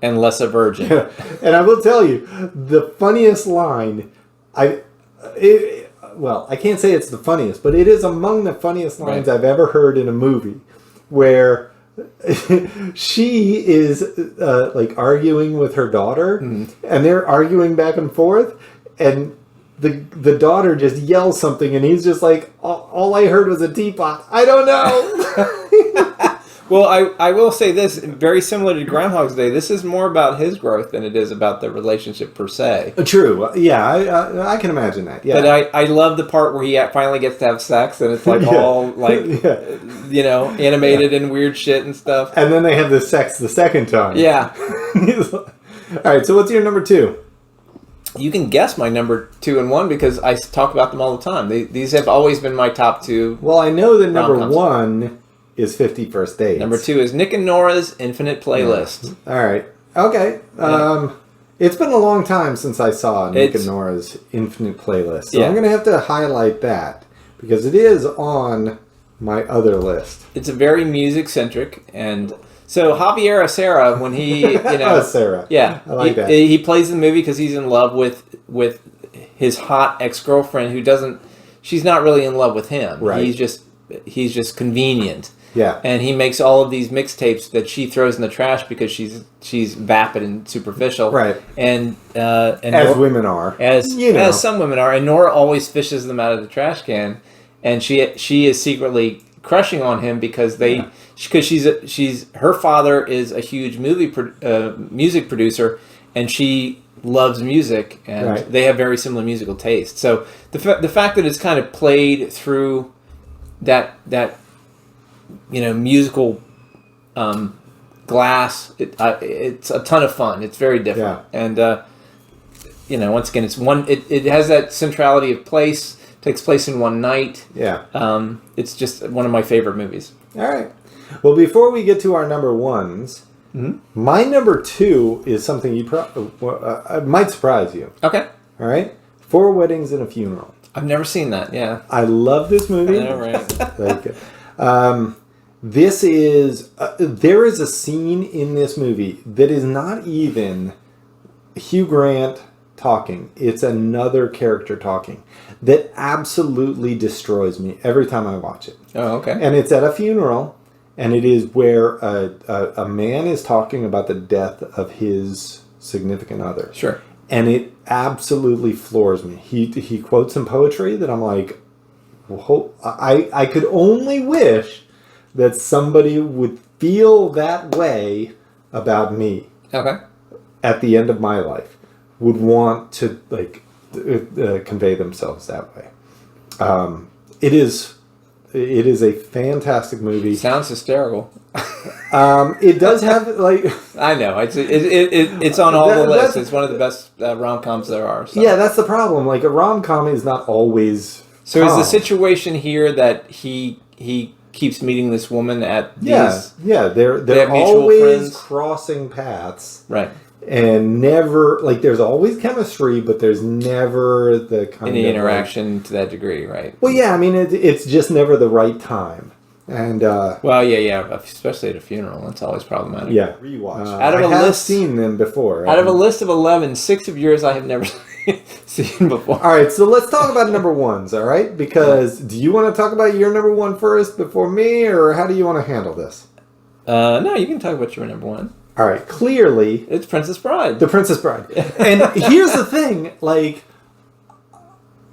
Speaker 2: And less a virgin.
Speaker 1: And I will tell you, the funniest line, I can't say it's the funniest, but it is among the funniest lines I've ever heard in a movie, where she is like arguing with her daughter, and they're arguing back and forth, and the daughter just yells something, and he's just like, all I heard was a teapot. I don't know.
Speaker 2: Well, I will say this, very similar to Groundhog's Day, this is more about his growth than it is about the relationship per se.
Speaker 1: True. Yeah, I can imagine that. Yeah.
Speaker 2: But I love the part where he finally gets to have sex, and it's like all like, you know, animated and weird shit and stuff.
Speaker 1: And then they have the sex the second time.
Speaker 2: Yeah.
Speaker 1: All right, so what's your number 2?
Speaker 2: You can guess my number 2 and 1 because I talk about them all the time. These have always been my top 2.
Speaker 1: Well, I know that number
Speaker 2: rom-coms.
Speaker 1: 1 is 50 First Dates.
Speaker 2: Number 2 is Nick and Nora's Infinite Playlist.
Speaker 1: All right. Okay. It's been a long time since I saw Nick and Nora's Infinite Playlist. So I'm going to have to highlight that because it is on my other list.
Speaker 2: It's a very music-centric. And so Javier Acera, when he, you know...
Speaker 1: Sarah.
Speaker 2: Yeah.
Speaker 1: I like that.
Speaker 2: He plays the movie because he's in love with his hot ex-girlfriend who doesn't... She's not really in love with him.
Speaker 1: Right.
Speaker 2: He's just convenient.
Speaker 1: Yeah.
Speaker 2: And he makes all of these mixtapes that she throws in the trash because she's vapid and superficial.
Speaker 1: Right.
Speaker 2: And
Speaker 1: as women are.
Speaker 2: As some women are. And Nora always fishes them out of the trash can. And she is secretly crushing on him because her father is a huge music producer, and she loves music, and they have very similar musical tastes. So the fact that it's kind of played through that musical glass, it's a ton of fun. It's very different, and once again, it has that centrality of place. Takes place in one night. Yeah. It's just one of my favorite movies.
Speaker 1: All right. Well, before we get to our number 1s, my number 2 is something you might surprise you.
Speaker 2: Okay.
Speaker 1: All right. 4 Weddings and a Funeral.
Speaker 2: I've never seen that. Yeah.
Speaker 1: I love this movie.
Speaker 2: I know, right?
Speaker 1: This is there is a scene in this movie that is not even Hugh Grant talking. It's another character talking that absolutely destroys me every time I watch it.
Speaker 2: Oh, okay.
Speaker 1: And it's at a funeral, and it is where a man is talking about the death of his significant other.
Speaker 2: Sure.
Speaker 1: And it absolutely floors me. He quotes some poetry that I'm like, well, I could only wish that somebody would feel that way about me. Okay. At the end of my life, would want to convey themselves that way. It is a fantastic movie.
Speaker 2: Sounds hysterical.
Speaker 1: It does have
Speaker 2: I know it's on all the lists. It's one of the best rom-coms there are. So.
Speaker 1: Yeah, that's the problem. Like a rom-com is not always.
Speaker 2: So is the situation here that he keeps meeting this woman at these?
Speaker 1: Yeah, they're always crossing paths, right? And never there's always chemistry, but there's never the kind
Speaker 2: any
Speaker 1: of
Speaker 2: interaction to that degree, right?
Speaker 1: Well, yeah, I mean it's just never the right time, and
Speaker 2: well, yeah, especially at a funeral, that's always problematic.
Speaker 1: Yeah, rewatch.
Speaker 2: I
Speaker 1: have seen them before.
Speaker 2: Out of a list of 11, 6 of yours I have never seen before.
Speaker 1: All right, so let's talk about number 1s. All right, because do you want to talk about your number 1 first before me, or how do you want to handle this?
Speaker 2: No, you can talk about your number 1.
Speaker 1: All right, clearly...
Speaker 2: It's Princess Bride.
Speaker 1: The Princess Bride. And here's the thing,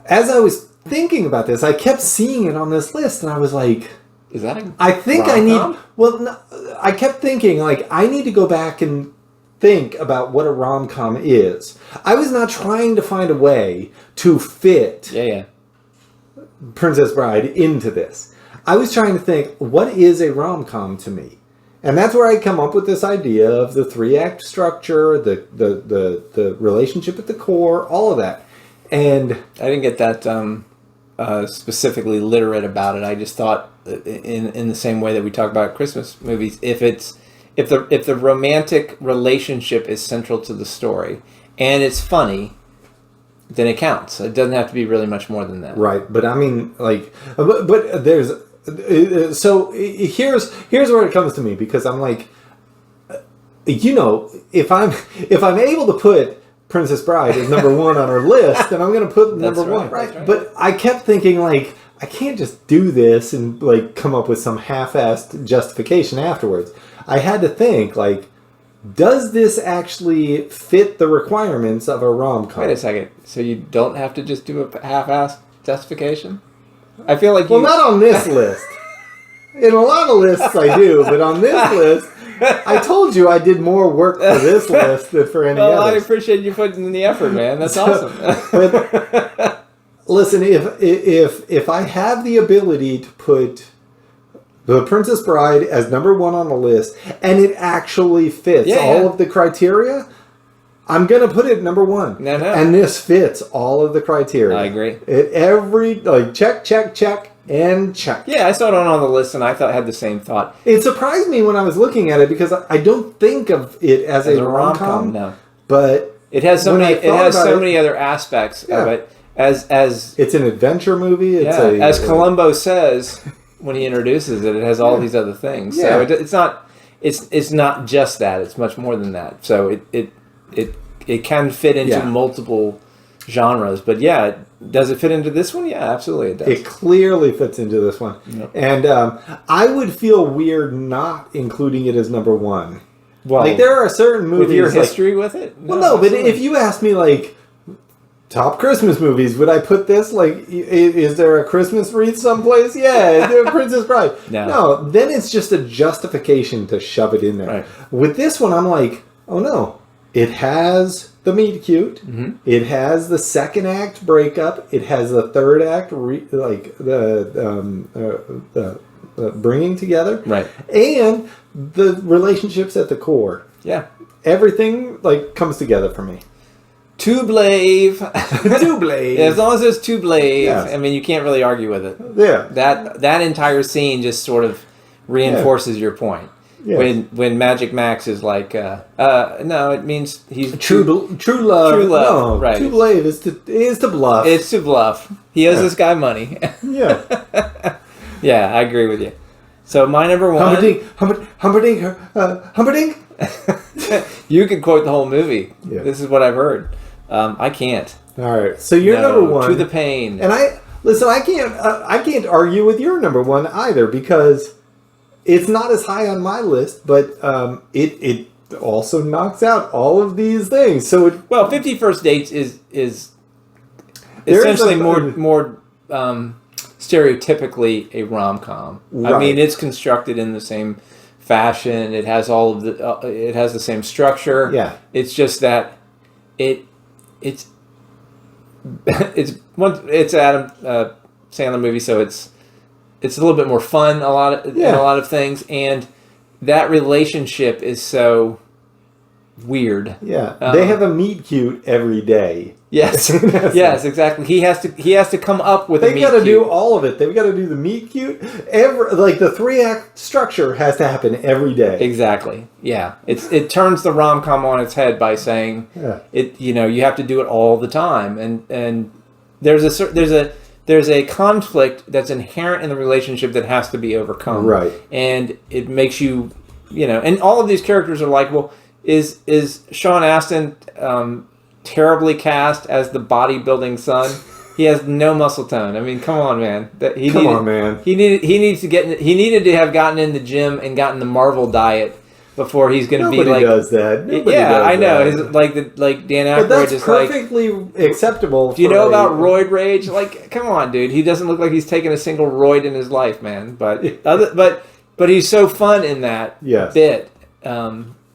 Speaker 1: as I was thinking about this, I kept seeing it on this list, and I was like...
Speaker 2: Is that
Speaker 1: I think rom-com? I need... Well, no, I kept thinking, I need to go back and think about what a rom-com is. I was not trying to find a way to fit Princess Bride into this. I was trying to think, what is a rom-com to me? And that's where I come up with this idea of the 3-act structure, the relationship at the core, all of that. And
Speaker 2: I didn't get that specifically literate about it. I just thought in the same way that we talk about Christmas movies, if the romantic relationship is central to the story and it's funny, then it counts. It doesn't have to be really much more than that.
Speaker 1: Right, but I mean, but there's. So here's where it comes to me, because I'm like, you know, if I'm able to put Princess Bride as number one on our list, then I'm going to put number one.
Speaker 2: Right. That's right.
Speaker 1: But I kept thinking, like, I can't just do this and, like, come up with some half-assed justification afterwards. I had to think, like, does this actually fit the requirements of a rom-com?
Speaker 2: Wait a second. So you don't have to just do a half-assed justification? I feel like
Speaker 1: Well, not on this list. In a lot of lists I do, but on this list, I told you I did more work for this list than for any
Speaker 2: Well, I
Speaker 1: others.
Speaker 2: appreciate you putting in the effort, man. That's awesome.
Speaker 1: But listen, if I have the ability to put The Princess Bride as number one on the list, and it actually fits all of the criteria, I'm going to put it number one.
Speaker 2: No.
Speaker 1: And this fits all of the criteria.
Speaker 2: I agree.
Speaker 1: Check, check, check, and check.
Speaker 2: Yeah, I saw it on the list, and I had the same thought.
Speaker 1: It surprised me when I was looking at it because I don't think of it as a rom-com.
Speaker 2: No,
Speaker 1: but
Speaker 2: it has so many. It has so many other aspects of it. As
Speaker 1: it's an adventure movie.
Speaker 2: As Columbo says when he introduces it, it has all these other things.
Speaker 1: Yeah.
Speaker 2: So it's not. It's not just that. It's much more than that. So it can fit into multiple genres. But yeah, does it fit into this one? Yeah, absolutely it does.
Speaker 1: It clearly fits into this one.
Speaker 2: Yep.
Speaker 1: And I would feel weird not including it as number one.
Speaker 2: Well,
Speaker 1: like there are certain movies
Speaker 2: with your
Speaker 1: like,
Speaker 2: history with it.
Speaker 1: No, but if you ask me like top Christmas movies, would I put this like? Is there a Christmas wreath someplace? Yeah, is there a Princess Bride? No, then it's just a justification to shove it in there.
Speaker 2: Right.
Speaker 1: With this one, I'm like, oh no, it has the meet cute.
Speaker 2: Mm-hmm.
Speaker 1: It has the second act breakup. It has the third act, the bringing together.
Speaker 2: Right.
Speaker 1: And the relationships at the core.
Speaker 2: Yeah.
Speaker 1: Everything like comes together for me.
Speaker 2: Two blave.
Speaker 1: Two blave.
Speaker 2: As long as there's two blave,
Speaker 1: Yes.
Speaker 2: I mean, you can't really argue with it.
Speaker 1: Yeah.
Speaker 2: That entire scene just sort of reinforces your point.
Speaker 1: Yes.
Speaker 2: When Magic Max is like, no, it means he's
Speaker 1: True love.
Speaker 2: True love,
Speaker 1: No,
Speaker 2: right.
Speaker 1: Too blave is to bluff.
Speaker 2: It's to bluff. He owes this guy money.
Speaker 1: Yeah.
Speaker 2: Yeah, I agree with you. So my number one.
Speaker 1: Humperdinck.
Speaker 2: You could quote the whole movie.
Speaker 1: Yeah.
Speaker 2: This is what I've heard. I can't.
Speaker 1: All right. So you're number one.
Speaker 2: To the pain.
Speaker 1: And I can't argue with your number one either because it's not as high on my list, but it also knocks out all of these things. So
Speaker 2: 50 First Dates is essentially more stereotypically a rom-com.
Speaker 1: Right.
Speaker 2: I mean, it's constructed in the same fashion. It has all of the. It has the same structure.
Speaker 1: Yeah.
Speaker 2: It's just that it's Adam Sandler movie, so it's a little bit more fun. In a lot of things, and that relationship is so weird.
Speaker 1: Yeah, they have a meet cute every day.
Speaker 2: Yes, yes, exactly. He has to come up with.
Speaker 1: They got to do all of it. They've got to do the meet cute. The 3-act structure has to happen every day.
Speaker 2: Exactly. Yeah, it turns the rom-com on its head by saying it. You know, you have to do it all the time, and there's a conflict that's inherent in the relationship that has to be overcome.
Speaker 1: Right.
Speaker 2: And it makes you, and all of these characters are like, well, is Sean Astin terribly cast as the bodybuilding son? He has no muscle tone. I mean, come on, man. He needed to have gotten in the gym and gotten the Marvel diet before he's going to be like.
Speaker 1: Nobody does that.
Speaker 2: I know. He's like Dan Aykroyd.
Speaker 1: But that's
Speaker 2: is
Speaker 1: perfectly acceptable.
Speaker 2: Do you know about roid rage? Like, come on, dude. He doesn't look like he's taken a single roid in his life, man. But he's so fun in that bit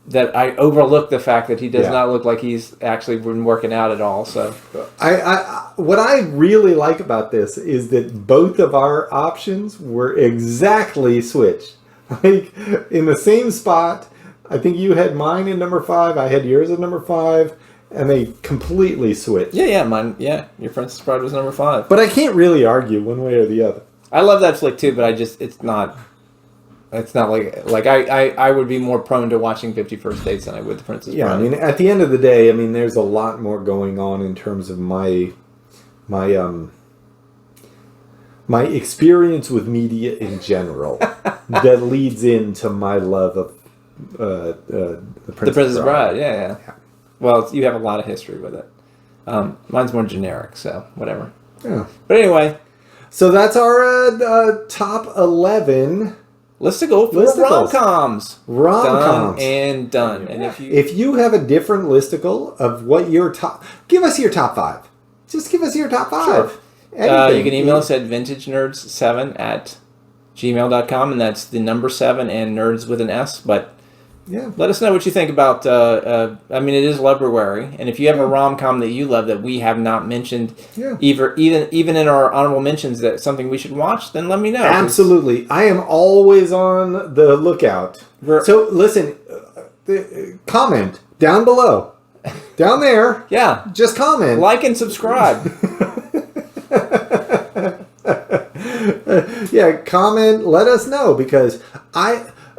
Speaker 2: that I overlook the fact that he does not look like he's actually been working out at all. So,
Speaker 1: what I really like about this is that both of our options were exactly switched. Like in the same spot. I think you had mine in number 5. I had yours at number 5, and they completely switched.
Speaker 2: Yeah, mine. Yeah, your Princess Bride was number 5.
Speaker 1: But I can't really argue one way or the other.
Speaker 2: I love that flick too, but it's not like I would be more prone to watching 50 First Dates than I would The Princess Bride.
Speaker 1: Yeah, I mean, at the end of the day, I mean, there's a lot more going on in terms of my experience with media in general that leads into my love The
Speaker 2: The Princess Bride. Yeah. Well, you have a lot of history with it. Mine's more generic, so whatever.
Speaker 1: Yeah.
Speaker 2: But anyway,
Speaker 1: So that's our top 11
Speaker 2: Listicle for
Speaker 1: Listicles.
Speaker 2: rom-coms.
Speaker 1: rom-coms.
Speaker 2: Done and done. And
Speaker 1: If you have a different listicle of what your top... Give us your top 5. Just give us your top 5.
Speaker 2: Sure.
Speaker 1: Anything.
Speaker 2: You can email us at vintagenerds7@gmail.com, and that's the number 7 and nerds with an S. But
Speaker 1: Yeah.
Speaker 2: let us know what you think about. I mean, it is Love-bruary, and if you have a rom-com that you love that we have not mentioned,
Speaker 1: Yeah.
Speaker 2: even in our honorable mentions, that something we should watch, then let me know.
Speaker 1: Absolutely. I am always on the lookout. So listen, comment down below. Down there.
Speaker 2: Yeah.
Speaker 1: Just comment.
Speaker 2: Like and subscribe.
Speaker 1: Yeah, comment, let us know, because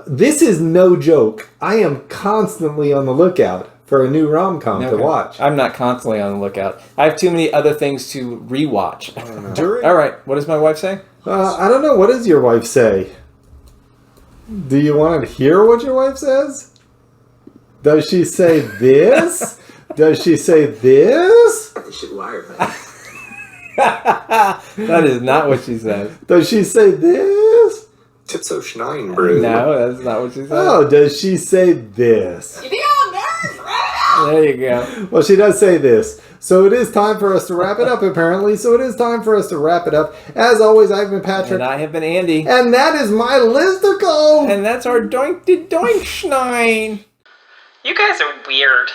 Speaker 1: this is no joke. I am constantly on the lookout for a new rom-com to watch.
Speaker 2: I'm not constantly on the lookout. I have too many other things to rewatch. All right. What does my wife say?
Speaker 1: I don't know. What does your wife say? Do you want to hear what your wife says? Does she say this? Does she say this?
Speaker 4: You should wire that.
Speaker 2: That is not what she says.
Speaker 1: Does she say this?
Speaker 4: Tip so schnein, bro.
Speaker 2: No, that's not what she says.
Speaker 1: Oh, does she say this?
Speaker 2: There you go.
Speaker 1: Well, she does say this. So it is time for us to wrap it up, apparently. So it is time for us to wrap it up. As always, I've been Patrick.
Speaker 2: And I have been Andy.
Speaker 1: And that is my listicle.
Speaker 2: And that's our doink-de-doink schnein.
Speaker 5: You guys are weird.